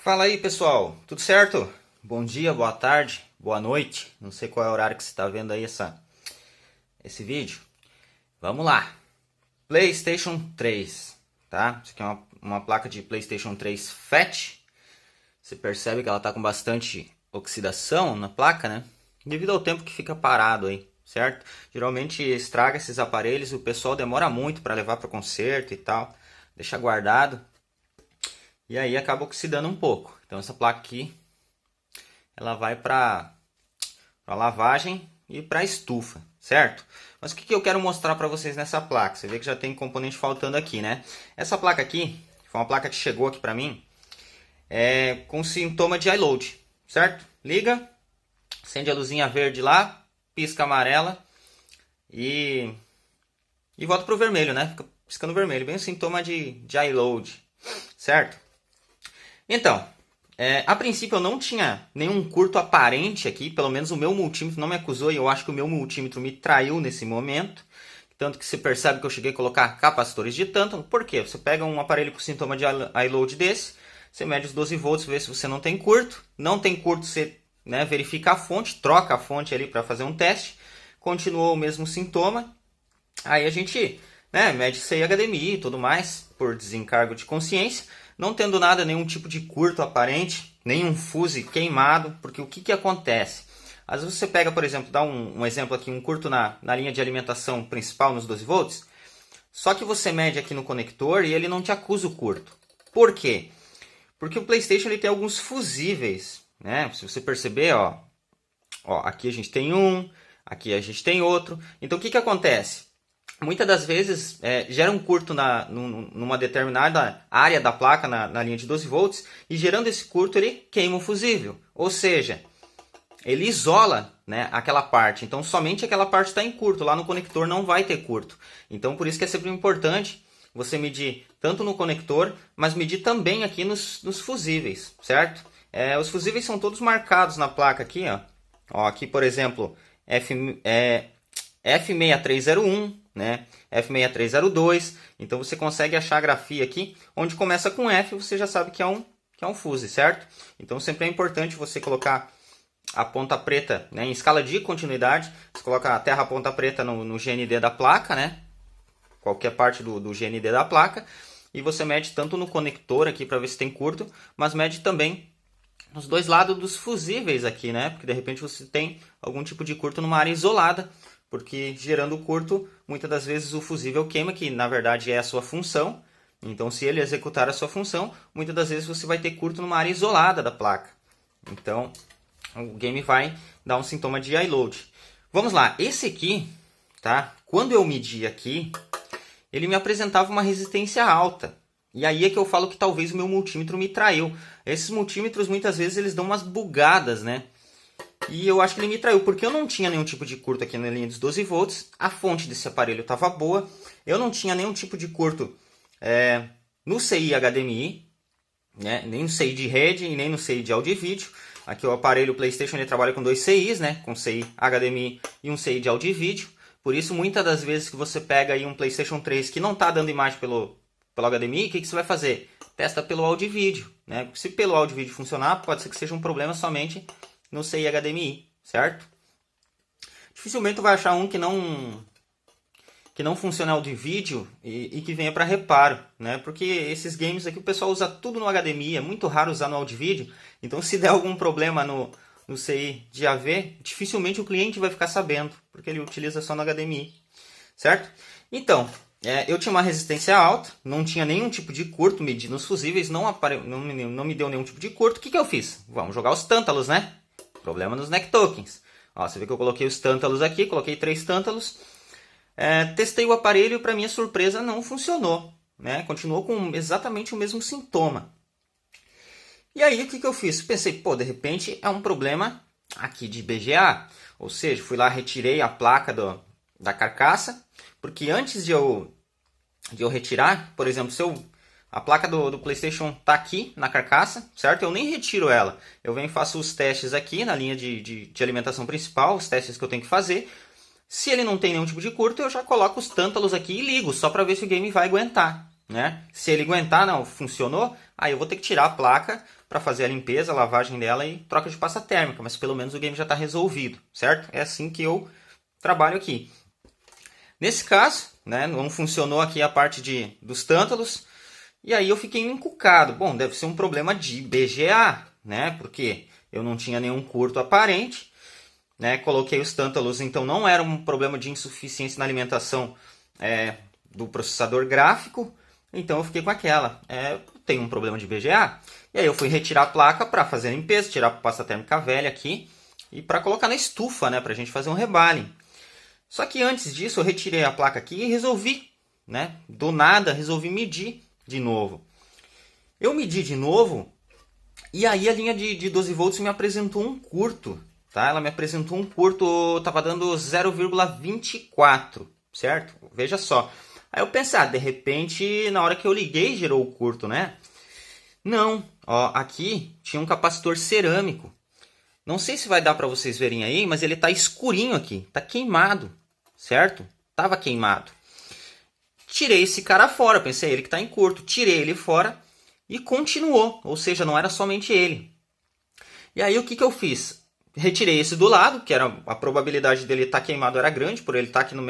Fala aí, pessoal, tudo certo? Bom dia, boa tarde, boa noite. Não sei qual é o horário que você está vendo aí esse vídeo. Vamos lá. PlayStation 3, tá? Isso aqui é uma placa de PlayStation 3 Fat. Você percebe que ela está com bastante oxidação na placa, né? Devido ao tempo que fica parado aí, certo? Geralmente estraga esses aparelhos, o pessoal demora muito para levar para o conserto e tal. Deixa guardado. E aí acaba oxidando um pouco. Então essa placa aqui, ela vai para lavagem e para estufa, certo? Mas o que eu quero mostrar para vocês nessa placa? Você vê que já tem componente faltando aqui, né? Essa placa aqui, foi uma placa que chegou aqui para mim, com sintoma de iLoad, certo? Liga, acende a luzinha verde lá, pisca amarela e volta pro vermelho, né? Fica piscando vermelho, bem o sintoma de iLoad, certo? Então, a princípio eu não tinha nenhum curto aparente aqui, pelo menos o meu multímetro não me acusou e eu acho que o meu multímetro me traiu nesse momento. Tanto que você percebe que eu cheguei a colocar capacitores de tântalo. Por quê? Você pega um aparelho com sintoma de iLoad desse, você mede os 12 volts, vê se você não tem curto. Não tem curto, você verifica a fonte, troca a fonte ali para fazer um teste. Continuou o mesmo sintoma. Aí a gente mede CI HDMI e tudo mais, por desencargo de consciência. Não tendo nada, nenhum tipo de curto aparente, nenhum fuse queimado, porque o que acontece? Às vezes você pega, por exemplo, dá um exemplo aqui, um curto na linha de alimentação principal nos 12 volts, só que você mede aqui no conector e ele não te acusa o curto. Por quê? Porque o PlayStation ele tem alguns fusíveis, né? Se você perceber, ó, aqui a gente tem um, aqui a gente tem outro. Então o que acontece? Muitas das vezes gera um curto numa determinada área da placa na linha de 12 volts e gerando esse curto ele queima o fusível. Ou seja, ele isola aquela parte. Então somente aquela parte está em curto. Lá no conector não vai ter curto. Então por isso que é sempre importante você medir tanto no conector, mas medir também aqui nos fusíveis, certo? Os fusíveis são todos marcados na placa aqui. Aqui por exemplo, F6301. F6302, então você consegue achar a grafia aqui, onde começa com F, você já sabe que é um fuse, certo? Então sempre é importante você colocar a ponta preta em escala de continuidade, você coloca a terra ponta preta no GND da placa, qualquer parte do GND da placa, e você mede tanto no conector aqui para ver se tem curto, mas mede também nos dois lados dos fusíveis aqui, porque de repente você tem algum tipo de curto numa área isolada, porque gerando curto, muitas das vezes o fusível queima, que na verdade é a sua função. Então se ele executar a sua função, muitas das vezes você vai ter curto numa área isolada da placa. Então o game vai dar um sintoma de iLoad. Vamos lá, esse aqui, tá? Quando eu medi aqui, ele me apresentava uma resistência alta. E aí é que eu falo que talvez o meu multímetro me traiu. Esses multímetros muitas vezes eles dão umas bugadas, E eu acho que ele me traiu, porque eu não tinha nenhum tipo de curto aqui na linha dos 12 volts. A fonte desse aparelho estava boa. Eu não tinha nenhum tipo de curto no CI HDMI, nem no CI de rede e nem no CI de áudio e vídeo. Aqui o aparelho PlayStation ele trabalha com dois CIs, com CI HDMI e um CI de áudio e vídeo. Por isso, muitas das vezes que você pega aí um PlayStation 3 que não está dando imagem pelo HDMI, o que você vai fazer? Testa pelo áudio e vídeo. Se pelo áudio e vídeo funcionar, pode ser que seja um problema somente no CI HDMI, certo? Dificilmente tu vai achar um que não funcione áudio e vídeo e que venha para reparo, Porque esses games aqui o pessoal usa tudo no HDMI, é muito raro usar no áudio e vídeo. Então se der algum problema no CI de AV, dificilmente o cliente vai ficar sabendo, porque ele utiliza só no HDMI, certo? Então, eu tinha uma resistência alta, não tinha nenhum tipo de curto, medi nos fusíveis, não me deu nenhum tipo de curto. O que eu fiz? Vamos jogar os tântalos, Problema nos neck tokens. Você vê que eu coloquei os tântalos aqui, coloquei 3 tântalos. Testei o aparelho e para minha surpresa não funcionou. Continuou com exatamente o mesmo sintoma. E aí o que eu fiz? Pensei, de repente é um problema aqui de BGA. Ou seja, fui lá, retirei a placa da carcaça. Porque antes de eu retirar, por exemplo, a placa do PlayStation está aqui na carcaça, certo? Eu nem retiro ela. Eu venho e faço os testes aqui na linha de alimentação principal, os testes que eu tenho que fazer. Se ele não tem nenhum tipo de curto, eu já coloco os tântalos aqui e ligo, só para ver se o game vai aguentar. Se ele aguentar, não, funcionou, aí eu vou ter que tirar a placa para fazer a limpeza, a lavagem dela e troca de pasta térmica, mas pelo menos o game já está resolvido, certo? É assim que eu trabalho aqui. Nesse caso, né, não funcionou aqui a parte dos tântalos, e aí eu fiquei encucado. Bom, deve ser um problema de BGA, né, porque eu não tinha nenhum curto aparente, né, coloquei os tântalos, então não era um problema de insuficiência na alimentação do processador gráfico, então eu fiquei com aquela, tem um problema de BGA. E aí eu fui retirar a placa para fazer a limpeza, tirar a pasta térmica velha aqui e para colocar na estufa, né, para a gente fazer um rebaling. Só que antes disso eu retirei a placa aqui e resolvi, né, do nada resolvi medir de novo. Eu medi de novo e aí a linha de 12 volts me apresentou um curto, tá? Ela me apresentou um curto, estava dando 0,24, certo? Veja só. Aí eu pensei, de repente, na hora que eu liguei, gerou o curto, né? Não, ó, aqui tinha um capacitor cerâmico. Não sei se vai dar para vocês verem aí, mas ele tá escurinho aqui, tá queimado, certo? Tava queimado. Tirei esse cara fora, pensei, ele que tá em curto. Tirei ele fora e continuou, ou seja, não era somente ele. E aí o que eu fiz? Retirei esse do lado, que era a probabilidade dele estar queimado era grande, por ele estar aqui na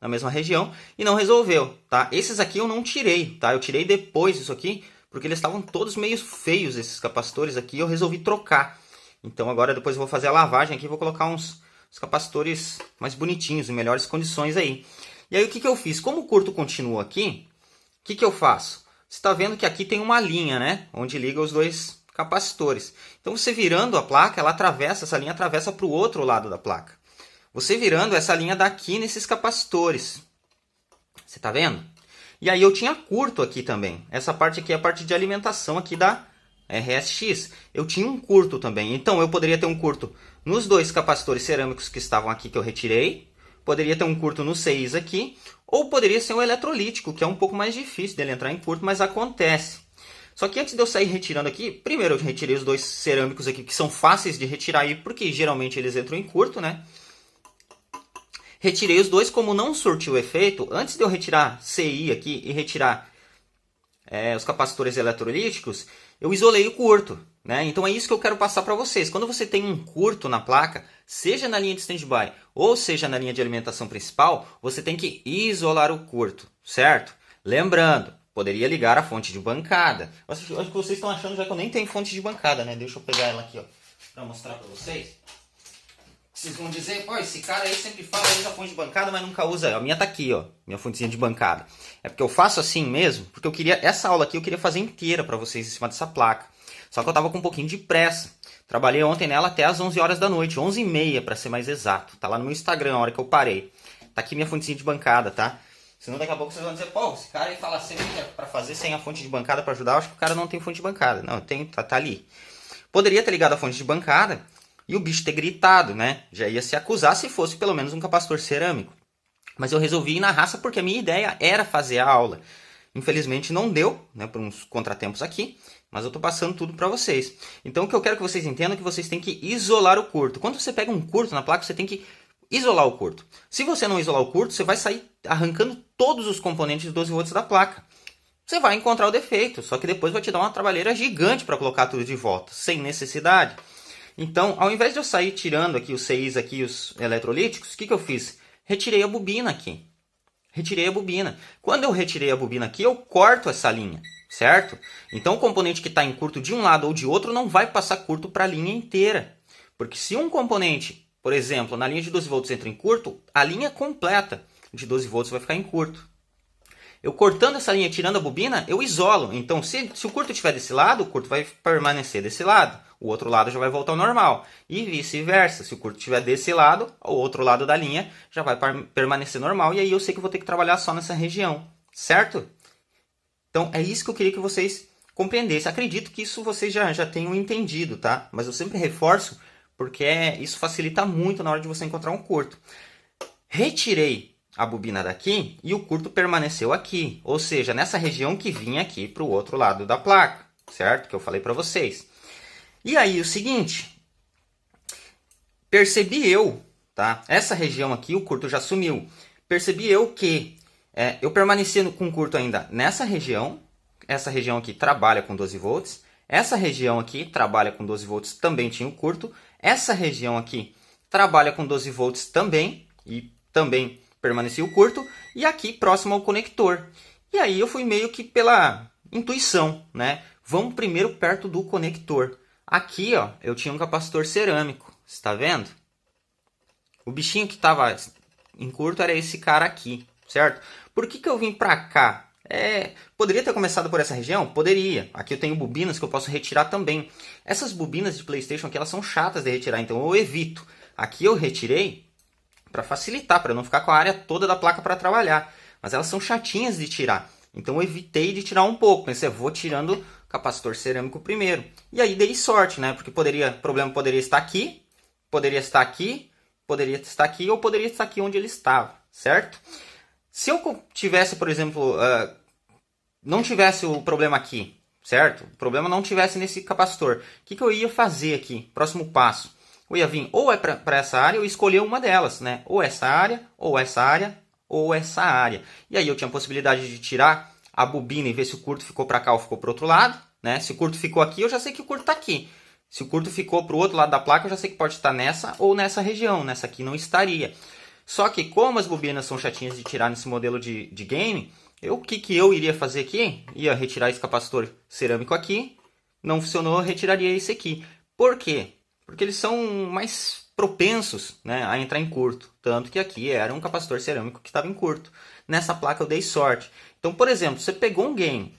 mesma região, e não resolveu, tá? Esses aqui eu não tirei, tá? Eu tirei depois isso aqui, porque eles estavam todos meio feios, esses capacitores aqui, eu resolvi trocar. Então agora depois eu vou fazer a lavagem aqui, vou colocar uns capacitores mais bonitinhos, em melhores condições aí. E aí o que eu fiz? Como o curto continua aqui, o que eu faço? Você está vendo que aqui tem uma linha, né? Onde liga os dois capacitores. Então você virando a placa, essa linha atravessa para o outro lado da placa. Você virando essa linha daqui nesses capacitores. Você está vendo? E aí eu tinha curto aqui também. Essa parte aqui é a parte de alimentação aqui da RSX. Eu tinha um curto também. Então eu poderia ter um curto nos dois capacitores cerâmicos que estavam aqui que eu retirei. Poderia ter um curto no 6 aqui. Ou poderia ser um eletrolítico, que é um pouco mais difícil dele entrar em curto, mas acontece. Só que antes de eu sair retirando aqui, primeiro eu retirei os dois cerâmicos aqui, que são fáceis de retirar aí, porque geralmente eles entram em curto, né? Retirei os dois, como não surtiu efeito, antes de eu retirar CI aqui e retirar os capacitores eletrolíticos, eu isolei o curto, né? Então é isso que eu quero passar para vocês. Quando você tem um curto na placa, seja na linha de standby ou seja na linha de alimentação principal, você tem que isolar o curto, certo? Lembrando, poderia ligar a fonte de bancada. Acho que vocês estão achando já que eu nem tenho fonte de bancada, né? Deixa eu pegar ela aqui, ó, para mostrar para vocês. Vocês vão dizer, pô, esse cara aí sempre fala, usa fonte de bancada, mas nunca usa. A minha tá aqui, ó, minha fontezinha de bancada. É porque eu faço assim mesmo, porque eu queria, essa aula aqui eu queria fazer inteira para vocês em cima dessa placa. Só que eu tava com um pouquinho de pressa. Trabalhei ontem nela até as 11 horas da noite, 11h30 para ser mais exato. Tá lá no meu Instagram a hora que eu parei. Tá aqui minha fontezinha de bancada, tá? Senão daqui a pouco vocês vão dizer, pô, esse cara aí fala sempre que é pra fazer sem a fonte de bancada para ajudar. Eu acho que o cara não tem fonte de bancada. Não, tem, tá ali. Poderia ter ligado a fonte de bancada e o bicho ter gritado, né? Já ia se acusar se fosse pelo menos um capacitor cerâmico. Mas eu resolvi ir na raça porque a minha ideia era fazer a aula. Infelizmente não deu, né, por uns contratempos aqui, mas eu tô passando tudo para vocês. Então o que eu quero que vocês entendam é que vocês têm que isolar o curto. Quando você pega um curto na placa, você tem que isolar o curto. Se você não isolar o curto, você vai sair arrancando todos os componentes de 12 volts da placa. Você vai encontrar o defeito, só que depois vai te dar uma trabalheira gigante para colocar tudo de volta, sem necessidade. Então, ao invés de eu sair tirando aqui os CIs aqui, os eletrolíticos, o que eu fiz? Retirei a bobina aqui. Retirei a bobina. Quando eu retirei a bobina aqui, eu corto essa linha, certo? Então, o componente que está em curto de um lado ou de outro não vai passar curto para a linha inteira. Porque se um componente, por exemplo, na linha de 12 volts entra em curto, a linha completa de 12 volts vai ficar em curto. Eu cortando essa linha, tirando a bobina, eu isolo. Então, se o curto estiver desse lado, o curto vai permanecer desse lado. O outro lado já vai voltar ao normal. E vice-versa. Se o curto estiver desse lado, o outro lado da linha já vai permanecer normal. E aí eu sei que eu vou ter que trabalhar só nessa região. Certo? Então, é isso que eu queria que vocês compreendessem. Acredito que isso vocês já tenham entendido, tá? Mas eu sempre reforço, porque isso facilita muito na hora de você encontrar um curto. Retirei a bobina daqui e o curto permaneceu aqui. Ou seja, nessa região que vinha aqui para o outro lado da placa. Certo? Que eu falei para vocês. E aí o seguinte, percebi eu, tá? Essa região aqui, o curto já sumiu. Percebi eu que eu permaneci com o curto ainda nessa região. Essa região aqui trabalha com 12 volts. Essa região aqui trabalha com 12 volts, também tinha o curto. Essa região aqui trabalha com 12 volts também, e também permanecia o curto. E aqui próximo ao conector. E aí eu fui meio que pela intuição, né? Vamos primeiro perto do conector. Aqui, ó, eu tinha um capacitor cerâmico, está vendo? O bichinho que estava em curto era esse cara aqui, certo? Por que eu vim para cá? Poderia ter começado por essa região? Poderia. Aqui eu tenho bobinas que eu posso retirar também. Essas bobinas de PlayStation aqui, elas são chatas de retirar, então eu evito. Aqui eu retirei para facilitar, para não ficar com a área toda da placa para trabalhar. Mas elas são chatinhas de tirar. Então eu evitei de tirar um pouco. Pensei, vou tirando o capacitor cerâmico primeiro. E aí dei sorte, né? Porque o problema poderia estar aqui, poderia estar aqui, poderia estar aqui ou poderia estar aqui onde ele estava, certo? Se eu tivesse, por exemplo, não tivesse o problema aqui, certo? O problema não tivesse nesse capacitor. O que eu ia fazer aqui? Próximo passo. Eu ia vir ou para essa área ou escolher uma delas, né? Ou essa área, ou essa área, ou essa área. E aí eu tinha a possibilidade de tirar a bobina e ver se o curto ficou para cá ou ficou para o outro lado, né? Se o curto ficou aqui, eu já sei que o curto está aqui. Se o curto ficou para o outro lado da placa, eu já sei que pode estar nessa ou nessa região. Nessa aqui não estaria. Só que como as bobinas são chatinhas de tirar nesse modelo de game, o que eu iria fazer aqui? Ia retirar esse capacitor cerâmico aqui. Não funcionou, eu retiraria esse aqui. Por quê? Porque eles são mais propensos, né, a entrar em curto. Tanto que aqui era um capacitor cerâmico que estava em curto. Nessa placa eu dei sorte. Então, por exemplo, você pegou um game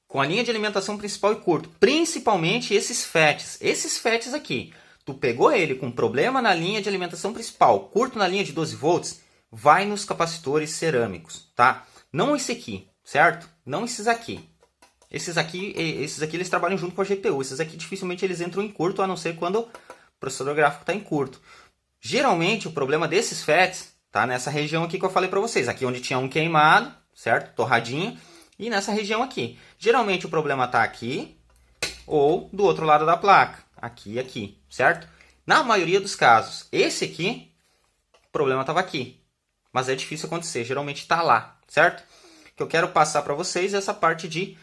com a linha de alimentação principal e curto, principalmente esses FETs aqui. Tu pegou ele com problema na linha de alimentação principal, curto na linha de 12 volts, vai nos capacitores cerâmicos, tá? Não esse aqui, certo? Não esses aqui. Esses aqui eles trabalham junto com a GPU. Esses aqui dificilmente eles entram em curto, a não ser quando o processador gráfico está em curto. Geralmente o problema desses FETs tá nessa região aqui que eu falei para vocês. Aqui onde tinha um queimado, certo? Torradinho. E nessa região aqui. Geralmente o problema está aqui ou do outro lado da placa. Aqui e aqui, certo? Na maioria dos casos, esse aqui, o problema estava aqui. Mas é difícil acontecer, geralmente está lá, certo? O que eu quero passar para vocês é essa parte de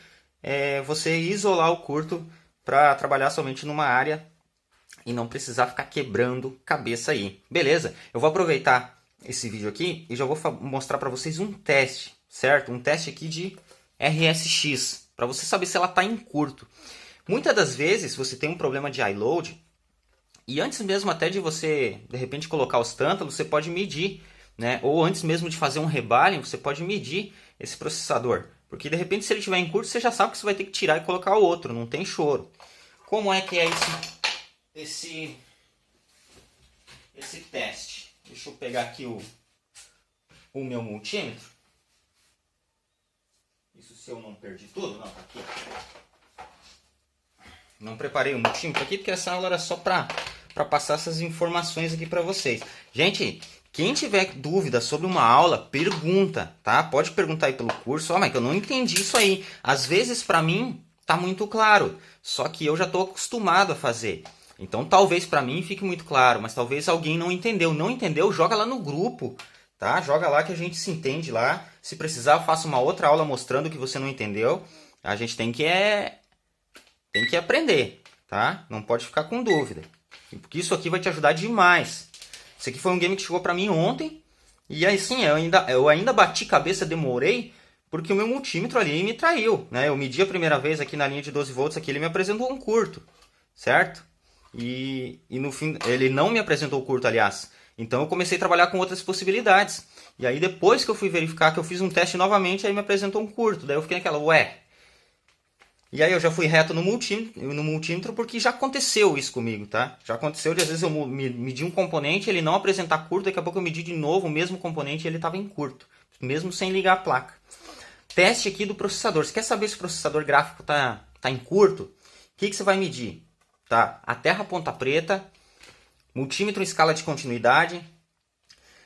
você isolar o curto para trabalhar somente numa área e não precisar ficar quebrando cabeça aí. Beleza? Eu vou aproveitar esse vídeo aqui e já vou mostrar para vocês um teste, certo? Um teste aqui de RSX, para você saber se ela está em curto. Muitas das vezes você tem um problema de iLoad e antes mesmo até de você, de repente, colocar os tântalos, você pode medir, né? Ou antes mesmo de fazer um rebalem, você pode medir esse processador. Porque de repente se ele estiver em curto, você já sabe que você vai ter que tirar e colocar o outro, não tem choro. Como é que é esse teste? Deixa eu pegar aqui o meu multímetro. Isso se eu não perdi tudo? Não, tá aqui. Não preparei o multímetro aqui porque essa aula era só para passar essas informações aqui para vocês. Gente, quem tiver dúvida sobre uma aula, pergunta, tá? Pode perguntar aí pelo curso. Mas que eu não entendi isso aí. Às vezes para mim tá muito claro, só que eu já estou acostumado a fazer. Então talvez para mim fique muito claro, mas talvez alguém não entendeu. Não entendeu? Joga lá no grupo, tá? Joga lá que a gente se entende lá. Se precisar, eu faço uma outra aula mostrando o que você não entendeu. A gente tem que aprender, tá? Não pode ficar com dúvida. Porque isso aqui vai te ajudar demais. Esse aqui foi um game que chegou pra mim ontem. E aí sim, eu ainda bati cabeça, demorei, porque o meu multímetro ali me traiu, né? Eu medi a primeira vez aqui na linha de 12 volts, aqui ele me apresentou um curto, certo? E no fim, ele não me apresentou o curto, aliás. Então eu comecei a trabalhar com outras possibilidades. E aí depois que eu fui verificar, que eu fiz um teste novamente, aí me apresentou um curto. Daí eu fiquei naquela, ué. E aí eu já fui reto no multímetro porque já aconteceu isso comigo, tá? Já aconteceu de às vezes eu medir um componente, ele não apresentar curto, daqui a pouco eu medi de novo o mesmo componente e ele estava em curto, mesmo sem ligar a placa. Teste aqui do processador. Você quer saber se o processador gráfico tá em curto? O que você vai medir? Tá? A terra ponta preta, multímetro em escala de continuidade.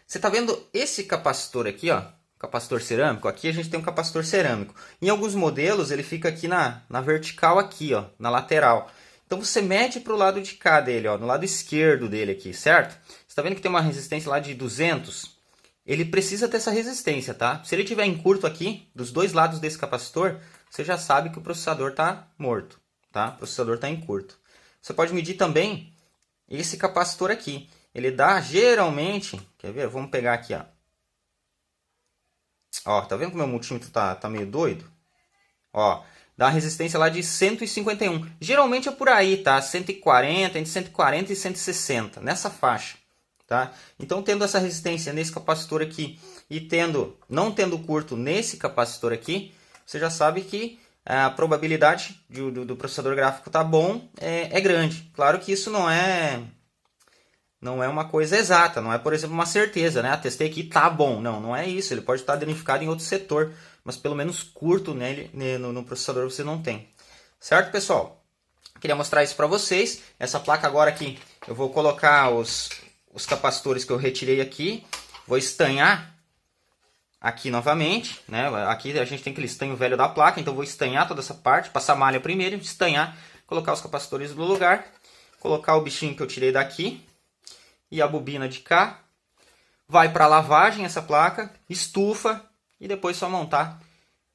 Você tá vendo esse capacitor aqui, ó? Capacitor cerâmico, aqui a gente tem um capacitor cerâmico. Em alguns modelos ele fica aqui na vertical aqui, ó, na lateral. Então você mede para o lado de cá dele, ó, no lado esquerdo dele aqui, certo? Você está vendo que tem uma resistência lá de 200? Ele precisa ter essa resistência, tá? Se ele tiver em curto aqui, dos dois lados desse capacitor, você já sabe que o processador está morto, tá? O processador está em curto. Você pode medir também esse capacitor aqui. Ele dá geralmente, quer ver? Vamos pegar aqui, ó. Ó, tá vendo como o meu multímetro tá meio doido? Ó, dá uma resistência lá de 151. Geralmente é por aí, tá? 140, entre 140 e 160, nessa faixa, tá? Então, tendo essa resistência nesse capacitor aqui e não tendo curto nesse capacitor aqui, você já sabe que a probabilidade do processador gráfico tá bom é grande. Claro que isso não é uma coisa exata, não é, por exemplo, uma certeza, né? Testei aqui, tá bom. Não é isso. Ele pode estar danificado em outro setor, mas pelo menos curto nele, no processador você não tem. Certo, pessoal? Queria mostrar isso para vocês. Essa placa agora aqui, eu vou colocar os capacitores que eu retirei aqui. Vou estanhar aqui novamente, né? Aqui a gente tem aquele estanho velho da placa, então vou estanhar toda essa parte, passar malha primeiro, estanhar, colocar os capacitores no lugar, colocar o bichinho que eu tirei daqui e a bobina de cá. Vai para lavagem essa placa, estufa e depois só montar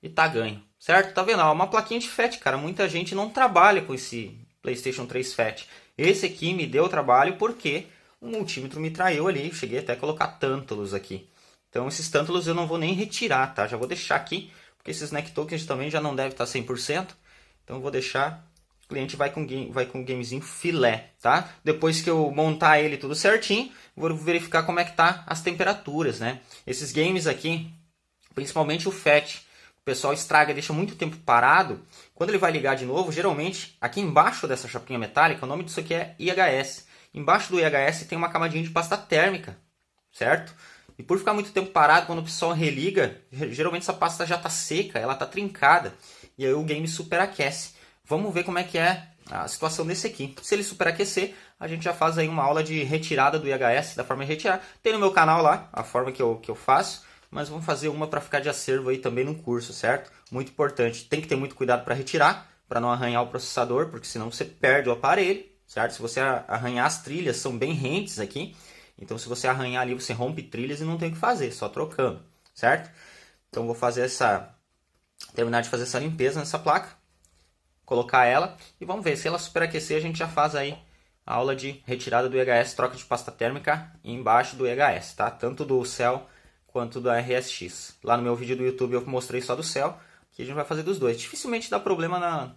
e tá ganho, certo? Tá vendo? Uma plaquinha de FAT, cara. Muita gente não trabalha com esse PlayStation 3 FAT. Esse aqui me deu trabalho porque o multímetro me traiu ali. Cheguei até a colocar tântalos aqui. Então esses tântalos eu não vou nem retirar, tá? Já vou deixar aqui, porque esses neck tokens também já não deve estar 100%. Então eu vou deixar. O cliente vai com o gamezinho filé, tá? Depois que eu montar ele tudo certinho, vou verificar como é que tá as temperaturas, né? Esses games aqui, principalmente o FAT, o pessoal estraga, deixa muito tempo parado. Quando ele vai ligar de novo, geralmente, aqui embaixo dessa chapinha metálica, o nome disso aqui é IHS. Embaixo do IHS tem uma camadinha de pasta térmica, certo? E por ficar muito tempo parado, quando o pessoal religa, geralmente essa pasta já está seca, ela está trincada, e aí o game superaquece. Vamos ver como é que é a situação desse aqui. Se ele superaquecer, a gente já faz aí uma aula de retirada do IHS, da forma de retirar. Tem no meu canal lá, a forma que eu faço, mas vamos fazer uma para ficar de acervo aí também no curso, certo? Muito importante, tem que ter muito cuidado para retirar, para não arranhar o processador, porque senão você perde o aparelho, certo? Se você arranhar as trilhas, são bem rentes aqui, então se você arranhar ali, você rompe trilhas e não tem o que fazer, só trocando, certo? Então vou terminar de fazer essa limpeza nessa placa, colocar ela e vamos ver, se ela superaquecer a gente já faz aí a aula de retirada do IHS, troca de pasta térmica embaixo do IHS, tá? Tanto do Cell quanto da RSX. Lá no meu vídeo do YouTube eu mostrei só do Cell, que a gente vai fazer dos dois. Dificilmente dá problema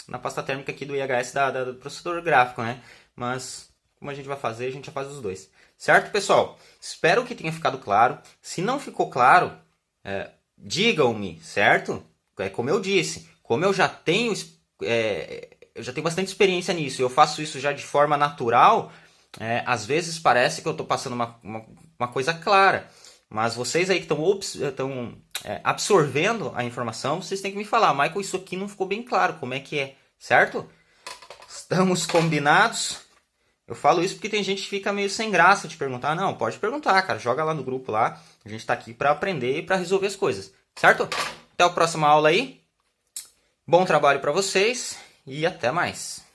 na pasta térmica aqui do IHS do processador gráfico, né? Mas como a gente vai fazer, a gente já faz os dois. Certo, pessoal? Espero que tenha ficado claro. Se não ficou claro, digam-me, certo? É como eu disse. Como eu já tenho bastante experiência nisso, eu faço isso já de forma natural, às vezes parece que eu estou passando uma coisa clara. Mas vocês aí que estão absorvendo a informação, vocês têm que me falar, Michael, isso aqui não ficou bem claro, como é que é, certo? Estamos combinados? Eu falo isso porque tem gente que fica meio sem graça de perguntar. Não, pode perguntar, cara, joga lá no grupo lá, a gente está aqui para aprender e para resolver as coisas, certo? Até a próxima aula aí. Bom trabalho para vocês e até mais.